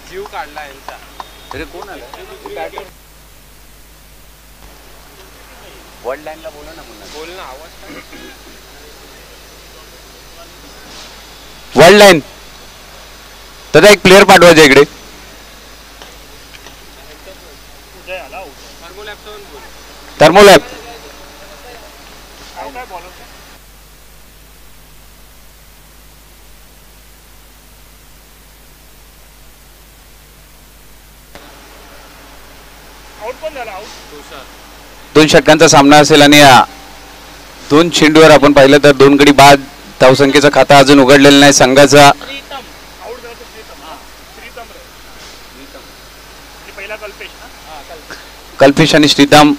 जीव काढला यांचा. अरे कोण आलं? वर्ल्ड लाईनला बोला ना मुन्ना. बोल ना, आवाज. वर्ल्ड लाईन तर एक प्लेअर पाठवायचा इकडे. थर्मोलॅब दोन षटकांचा सामना असेल आणि दोन चेंडूवर आपण पाहिलं तर 2 गडी बाद. धावसंख्येचा खाता अजून उघडलेला नाही संघाचा. कल्पेश आणि श्रीधाम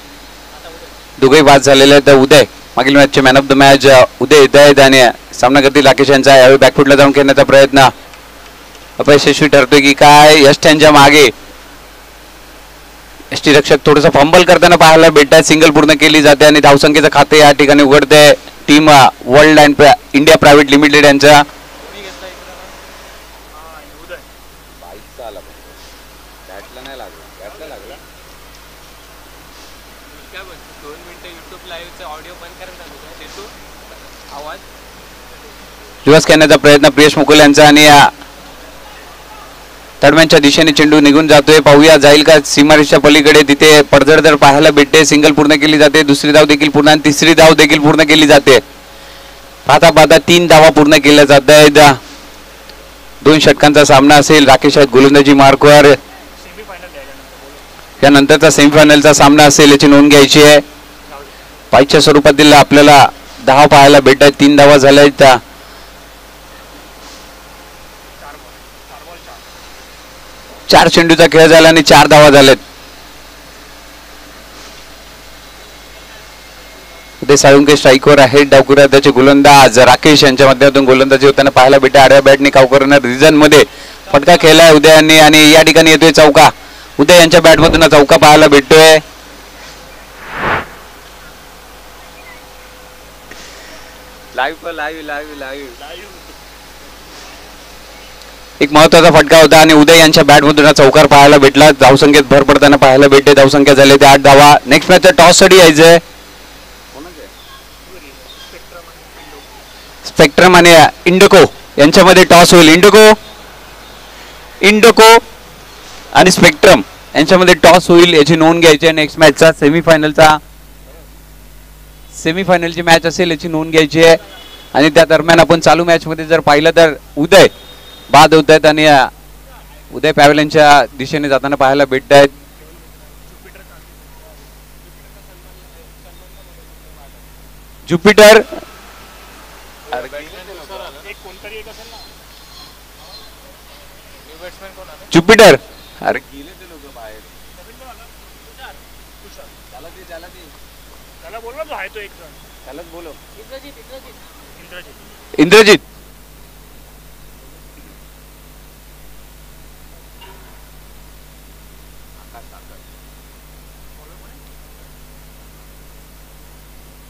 दोघे बाद झालेले आहेत. उदय मागील मॅचचे मॅन ऑफ द मॅच उदय येत आहेत आणि सामना करतील राकेश यांचा. यावेळी बॅकफुटला जाऊन खेळण्याचा प्रयत्न अपयशस्वी ठरतोय की काय. यश त्यांच्या मागे यष्टी रक्षक थोडंसं फंबल करताना पाहायला भेटतात. सिंगल पूर्ण केली जाते आणि धावसंख्येचं खाते या ठिकाणी उघडते team world and India private limited यांचा. रिवर्स करण्याचा प्रयत्न प्रियेश मुकुल यांचा आणि तडम्यांच्या दिशेने चेंडू निघून जातोय. पाहूया जाईल का सीमारेषेच्या पलीकडे. तिथे पडझड पाहायला भेटते. सिंगल पूर्ण केली जाते. दुसरी धाव देखील पूर्ण आणि तिसरी धाव देखील पूर्ण केली जाते. पाहता पाहता 3 धावा पूर्ण केल्या जात आहेत. 2 षटकांचा सामना असेल. राकेश आहेत गोलंदाजी मार्कवर. यानंतरचा सेमीफायनलचा सामना असेल याची नोंद घ्यायची आहे. पाचच्या स्वरूपातील आपल्याला धावा पाहायला भेटतात. 3 धावा झाल्या आहेत. 4 चेंडूचा खेळ झाला आणि 4 धावा झाल्यात. उदय साळुंके स्ट्राईकवर आहे. डावखुरा त्याचे गोलंदाज राकेश यांच्या माध्यमातून गोलंदाजी होताना पाहायला भेटते. आडव्या बॅटने कावकरनं रिझन मध्ये फटका खेळलाय उदयाने आणि या ठिकाणी येतोय चौका. उदय यांच्या बॅटमधून चौका पाहायला भेटतोय. एक महत्वाचा फटका होता आणि उदय यांच्या बॅटमधून चौकार पाहायला भेटला. धावसंख्येत भर पडताना पाहायला भेटते. धावसंख्या झाली ते 8 धावा. नेक्स्ट मॅच टॉस साठी यायचंय. स्पेक्ट्रम आणि इंडोको यांच्यामध्ये टॉस होईल. इंडोको आणि स्पेक्ट्रम यांच्यामध्ये टॉस होईल याची नोंद घ्यायची आहे. नेक्स्ट मॅचचा सेमीफायनलची मॅच असेल याची नोंद घ्यायची आहे. आणि त्या दरम्यान आपण चालू मॅच मध्ये जर पाहिलं तर उदय बाद होत आहेत आणि उदय पॅव्हलियनच्या दिशेने जाताना पाहायला भेटत आहेत. ज्युपिटर अरे गेले ते लोक बाहेर. इंद्रजित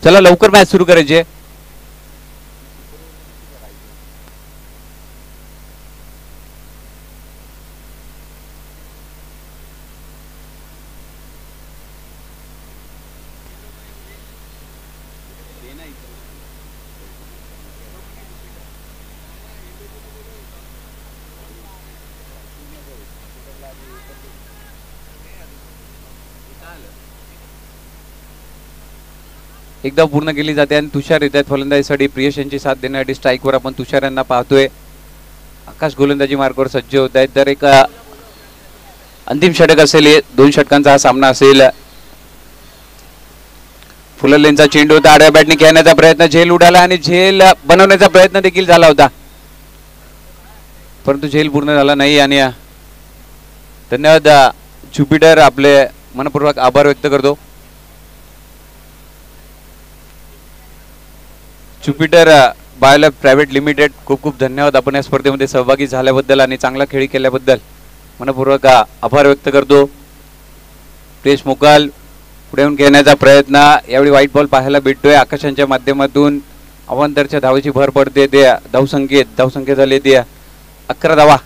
चला लवकर मॅच सुरू करायची आहे. एकदा पूर्ण केली जाते आणि तुषार येत आहेत फलंदाजीसाठी. प्रियश यांची साथ देण्यासाठी स्ट्राईकवर आपण तुषार यांना पाहतोय. आकाश गोलंदाजी मार्कवर सज्ज होत आहेत. तर एक अंतिम षटक असेल. 2 षटकांचा हा सामना असेल. फुललेंचा चेंडू होता. आडव्या बॅटने खेळण्याचा प्रयत्न. झेल उडाला आणि झेल बनवण्याचा प्रयत्न देखील झाला होता परंतु झेल पूर्ण झाला नाही. आणि धन्यवाद ज्युपिटर, आपले मनपूर्वक आभार व्यक्त करतो. ज्युपिटर बायोलॅब प्रायव्हेट लिमिटेड खूप खूप धन्यवाद. आपण या स्पर्धेमध्ये सहभागी झाल्याबद्दल आणि चांगला खेळ केल्याबद्दल मनपूर्वक आभार व्यक्त करतो. प्रियेश मुकाल पुढे येऊन खेळण्याचा प्रयत्न. यावेळी व्हाईट बॉल पाहायला भेटतोय. आकाशांच्या माध्यमातून अवांतरच्या धावेची भर पडते. द्या धावसंख्येत झाले द्या 11 धावा.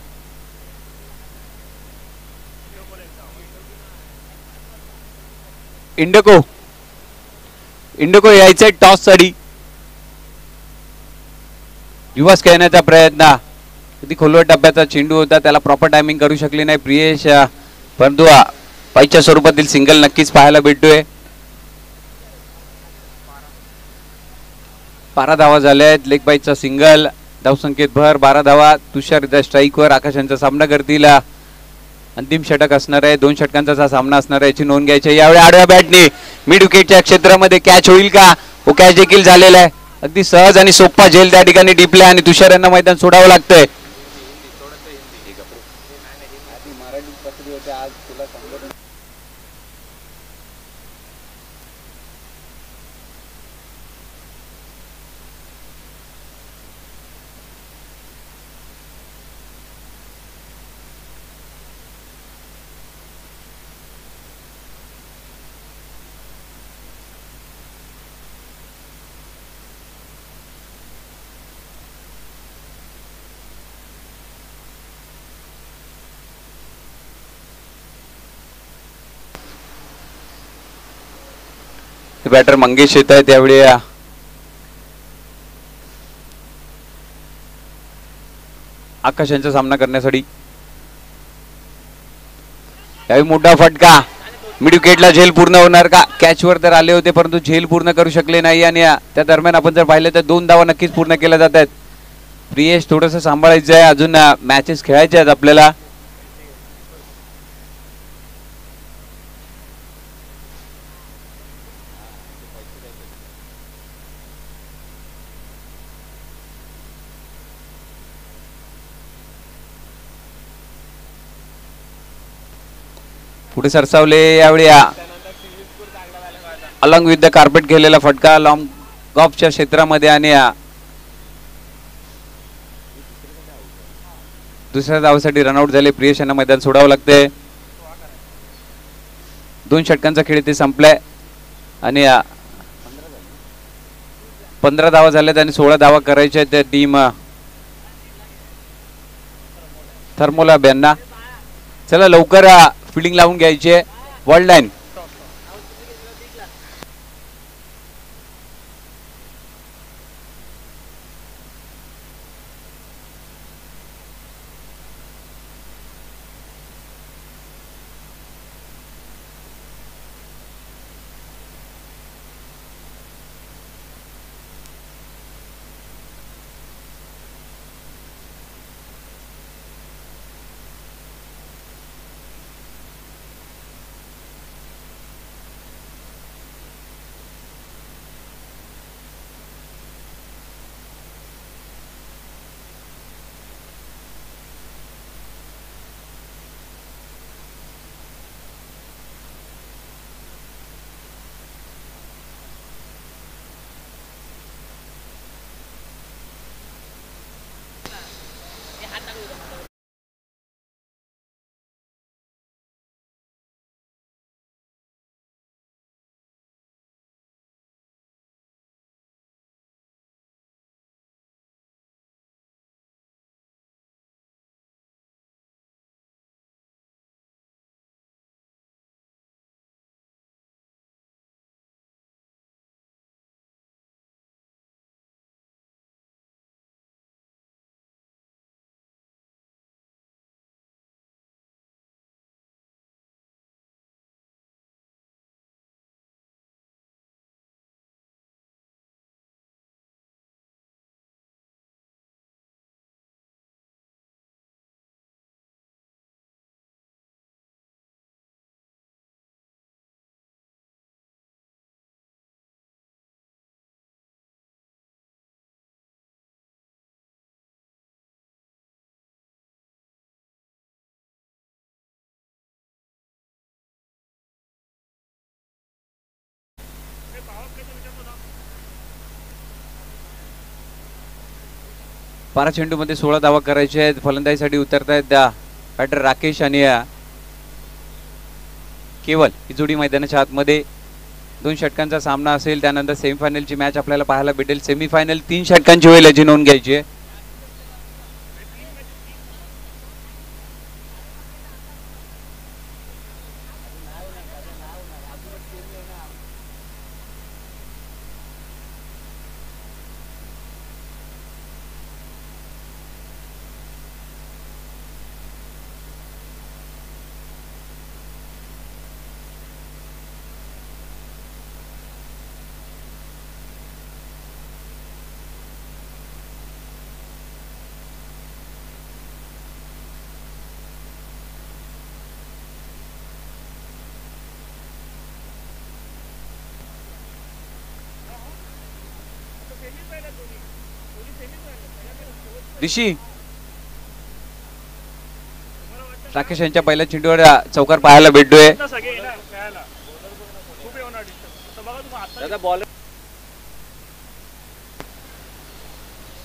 इंडोको यायचंय टॉस साठी. रिव्हर्स खेळण्याचा प्रयत्न. किती खोलवर टप्प्याचा चेंडू होता, त्याला प्रॉपर टायमिंग करू शकली नाही प्रियेश, परंतु पाईच्या स्वरूपातील सिंगल नक्कीच पाहायला भेटतोय. 12 धावा झाल्या आहेत. Leg पाईचा single. धावसंख्येत भर 12 धावा. तुषार इथं स्ट्राईकवर. आकाश यांचा सामना करतील. अंतिम षटक असणार आहे. 2 षटकांचा सामना असणार आहे, याची नोंद घ्यायची. यावेळी आडव्या बॅटने मिड विकेटच्या क्षेत्रामध्ये कॅच होईल का? वो कॅच देखील झालेला आहे. अगदी सहज आणि सोपा झेल त्या ठिकाणी टिपलाय आणि तुषार यांना मैदान सोडावं लागतंय. बॅटर मंगेश येत आहे. त्यावेळी आकाश यांचा सामना करण्यासाठी. यावेळी मोठा फटका. मिड विकेटला झेल पूर्ण होणार का? कॅचवर तर आले होते, परंतु झेल पूर्ण करू शकले नाही. आणि त्या दरम्यान आपण जर पाहिलं तर 2 धावा नक्कीच पूर्ण केल्या जात आहेत. प्रियेश थोडंसं सांभाळायचं आहे, अजून मॅचेस खेळायचे आहेत आपल्याला. पुढे सरसावले. यावेळी अलॉंग विथ द कार्पेट खेळलेला फटका लॉंग गॉफच्या क्षेत्रामध्ये. आणि दुसऱ्या धावासाठी रनआउट झाले. प्रियेश यांना मैदान सोडावं लागते. 2 षटकांचा खेळ ते संपलाय आणि 15 धावा झाल्यात आणि 16 धावा करायच्या आहेत टीम थर्मोला यांना. चला लवकर फिल्डिंग लावून घ्यायची आहे. World line. बारा चेंडूमध्ये 16 धावा करायचे आहेत. फलंदाजीसाठी उतरतायत बॅटर राकेश आणि केवल ही जोडी मैदानाच्या आतमध्ये. 2 षटकांचा सामना असेल. त्यानंतर सेमीफायनलची मॅच आपल्याला पाहायला भेटेल. सेमीफायनल 3 षटकांची होईल याची नोंद घ्यायची आहे. ऋषी राकेश यांच्या पहिल्या चेंडूवर चौकार पाहायला भेटतोय.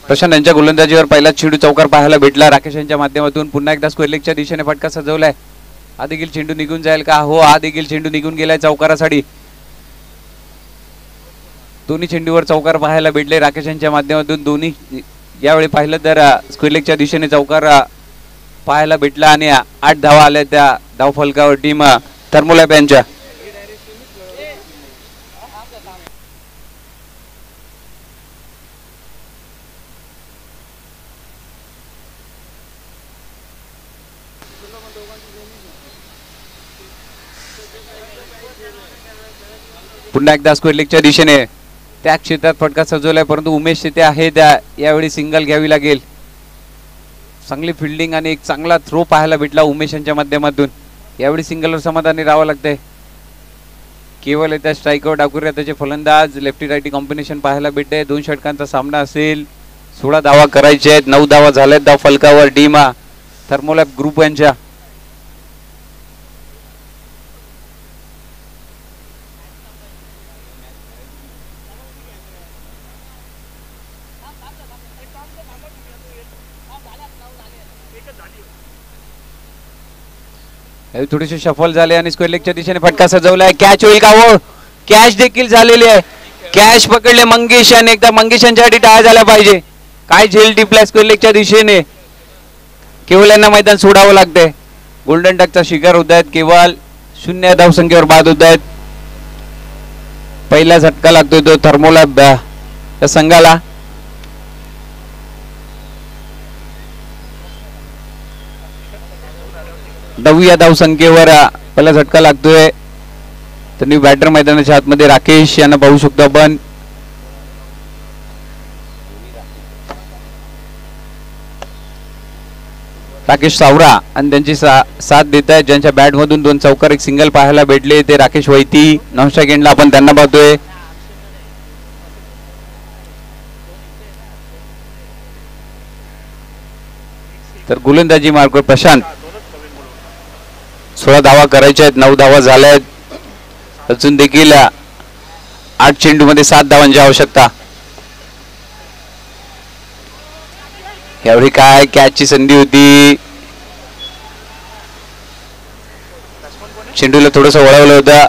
प्रशांत यांच्या गोलंदाजीवर पहिला चेंडू चौकार पाहायला भेटला. राकेश यांच्या माध्यमातून पुन्हा एकदा स्क्वेअर लेगच्या दिशेने फटका सजवलाय. हा देखील चेंडू निघून जाईल का? हो, हा देखील चेंडू निघून गेलाय चौकारासाठी. दोन्ही चेंडूवर चौकार पाहायला भेटले राकेश यांच्या माध्यमातून. दोन्ही यावेळी पाहिलं तर स्क्वेअर लेगच्या दिशेने चौकार पाहायला भेटला आणि 8 धावा आल्या त्या धाव फलकावर टीम थर्मोलॅब यांच्या. पुन्हा एकदा स्क्वेअर लेगच्या दिशेने त्या क्षेत्रात फटका सजवलाय, परंतु उमेश तिथे आहे. त्या यावेळी सिंगल घ्यावी लागेल. चांगली फिल्डिंग आणि एक चांगला थ्रो पाहायला भेटला उमेश यांच्या माध्यमातून. यावेळी सिंगलवर समाधानी राहावं लागतंय. केवळ येत्या स्ट्राईकआउट टाकूया त्याचे फलंदाज. लेफ्टी राईटी कॉम्बिनेशन पाहायला भेटते. 2 षटकांचा सामना असेल. 16 धावा करायचे आहेत. 9 धावा झाल्यात धाव फलकावर टीम थर्मोलॅब ग्रुप यांच्या. थोडेसे शफल झाले आणि स्क्वेअर लेगच्या दिशेने फटका सजवलाय. कॅच होईल का? हो, कॅच देखील झालेली आहे. कॅच पकडले मंगेश आणि एकदा मंगेश यांच्यासाठी टाळ्या झाल्या पाहिजे. काय झेल टिपलाय स्क्वेअर लेगच्या दिशेने. केवळ यांना मैदान सोडावं लागतंय. गोल्डन टचचा शिकार होत आहेत. केवळ 0 धावसंख्येवर बाद होत आहेत. पहिला झटका लागतोय तो थर्मोलॅब या संघाला. दहाव्या धावसंख्येवर पहिला झटका लागतोय. त्यांनी बॅटर मैदानाच्या आतमध्ये राकेश यांना पाहू शकतो आपण. राकेश सावरा आणि त्यांची साथ देत आहेत. ज्यांच्या बॅट मधून 2 चौकार 1 सिंगल पाहायला भेटले ते राकेश वैती. नॉनस्ट्राईक एंडला आपण त्यांना पाहतोय. तर गोलंदाजी मार्गावर प्रशांत. 16 धावा करायच्या आहेत. 9 धावा झाल्या आहेत. अजून देखील 8 चेंडू मध्ये 7 धावांची आवश्यकता. यावेळी काय कॅचची संधी होती. चेंडूला थोडस वळवलं होतं.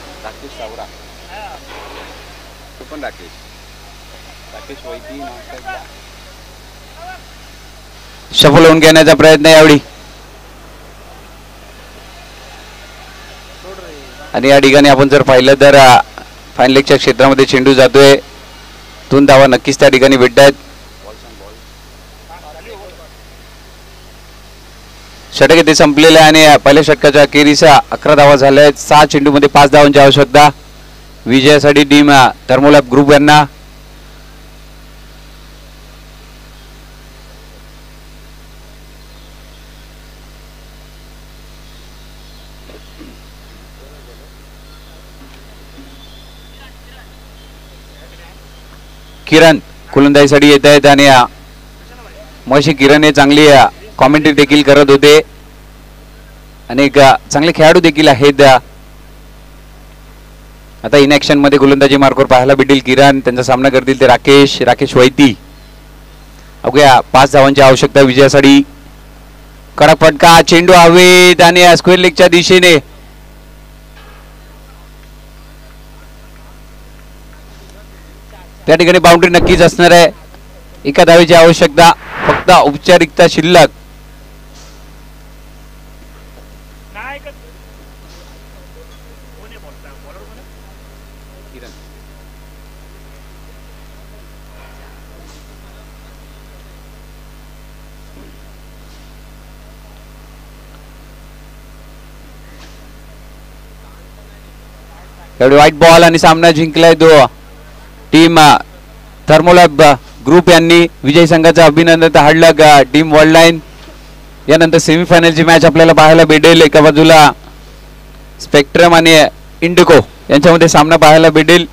शफल होऊन घेण्याचा प्रयत्न यावेळी. आणि या ठिकाणी आपण जर पाहिलं तर फायनल लेगच्या क्षेत्रामध्ये चेंडू जातोय. 2 धावा नक्कीच त्या ठिकाणी भेटत आहेत. षटक येथे संपलेलं आहे आणि पहिल्या षटकाच्या अखेरीस 11 धावा झाल्या आहेत. 6 चेंडू मध्ये 5 धावांची आवश्यकता विजयासाठी टीम थर्मोलॅब ग्रुप यांना. किरण गोलंदाजीसाठी येत आहेत आणि मशी किरण हे चांगली कॉमेंट्री देखील करत होते. अनेक चांगले खेळाडू देखील आहेत. आता इन ऍक्शन मध्ये गोलंदाजी मार्गावर पाहायला भेटेल किरण. त्यांचा सामना करतील ते राकेश वैती. अवघ्या 5 धावांची आवश्यकता विजयासाठी. कडक फटका. चेंडू हवेत आणि स्क्वेअर लेगच्या दिशेने त्या ठिकाणी बाउंड्री नक्कीच असणार आहे. एका धावेची आवश्यकता, फक्त औपचारिकता शिल्लक. एवढे व्हाईट बॉल आणि सामना जिंकलाय तो टीम थर्मोलॅब ग्रुप यांनी. विजयी संघाचं अभिनंदन. हाडलग टीम वर्ल्ड लाईन. यानंतर सेमीफायनलची मॅच आपल्याला पाहायला भेटेल. एका बाजूला स्पेक्ट्रम आणि इंडिको यांच्यामध्ये सामना पाहायला भेटेल.